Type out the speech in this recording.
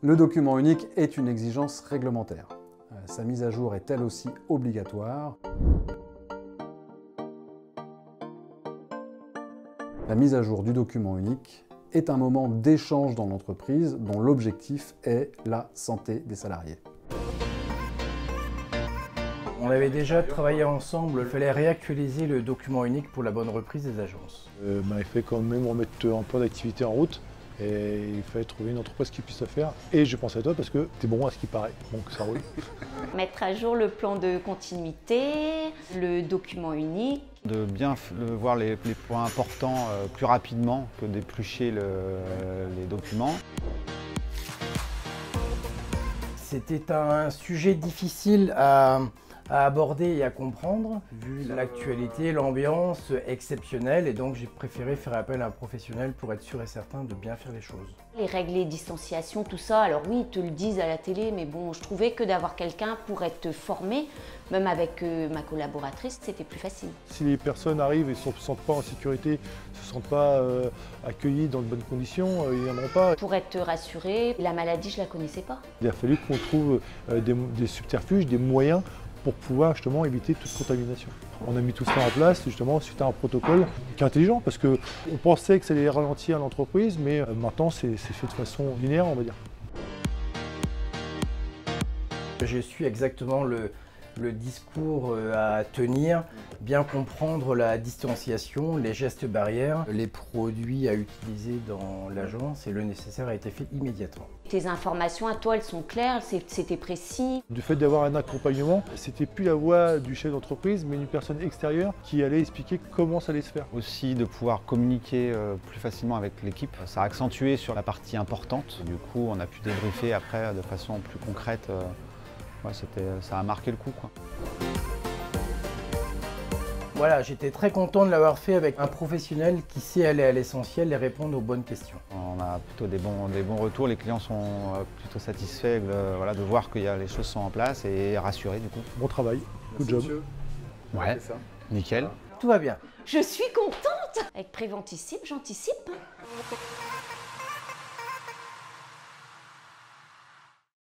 Le document unique est une exigence réglementaire. Sa mise à jour est elle aussi obligatoire. La mise à jour du document unique est un moment d'échange dans l'entreprise dont l'objectif est la santé des salariés. On avait déjà travaillé ensemble, il fallait réactualiser le document unique pour la bonne reprise des agences. Il fallait quand même remettre un plan d'activité en route et il fallait trouver une entreprise qui puisse le faire. Et je pense à toi parce que tu es bon à ce qui paraît, donc ça roule. Mettre à jour le plan de continuité, le document unique. De bien voir les points importants plus rapidement que d'éplucher les documents. C'était un sujet difficile à aborder et à comprendre, vu l'actualité, l'ambiance exceptionnelle, et donc j'ai préféré faire appel à un professionnel pour être sûr et certain de bien faire les choses. Les règles, les distanciations, tout ça, alors oui, ils te le disent à la télé, mais bon, je trouvais que d'avoir quelqu'un pour être formé, même avec ma collaboratrice, c'était plus facile. Si les personnes arrivent et ne se sentent pas en sécurité, ne se sentent pas accueillies dans de bonnes conditions, ils n'y viendront pas. Pour être rassurée, la maladie, je la connaissais pas. Il a fallu qu'on trouve des subterfuges, des moyens pour pouvoir justement éviter toute contamination. On a mis tout ça en place justement suite à un protocole qui est intelligent parce qu'on pensait que ça allait ralentir l'entreprise, mais maintenant c'est fait de façon linéaire, on va dire. J'ai su exactement le discours à tenir, bien comprendre la distanciation, les gestes barrières, les produits à utiliser dans l'agence, et le nécessaire a été fait immédiatement. Tes informations à toi, elles sont claires, c'était précis. Du fait d'avoir un accompagnement, c'était plus la voix du chef d'entreprise, mais une personne extérieure qui allait expliquer comment ça allait se faire. Aussi de pouvoir communiquer plus facilement avec l'équipe. Ça a accentué sur la partie importante. Du coup, on a pu débriefer après de façon plus concrète. Ouais, ça a marqué le coup, quoi. Voilà, j'étais très content de l'avoir fait avec un professionnel qui sait aller à l'essentiel et répondre aux bonnes questions. On a plutôt des bons retours, les clients sont plutôt satisfaits voilà, de voir que les choses sont en place et rassurés du coup. Bon travail, good job. Ouais, nickel. Tout va bien. Je suis contente. Avec Préventissime, j'anticipe.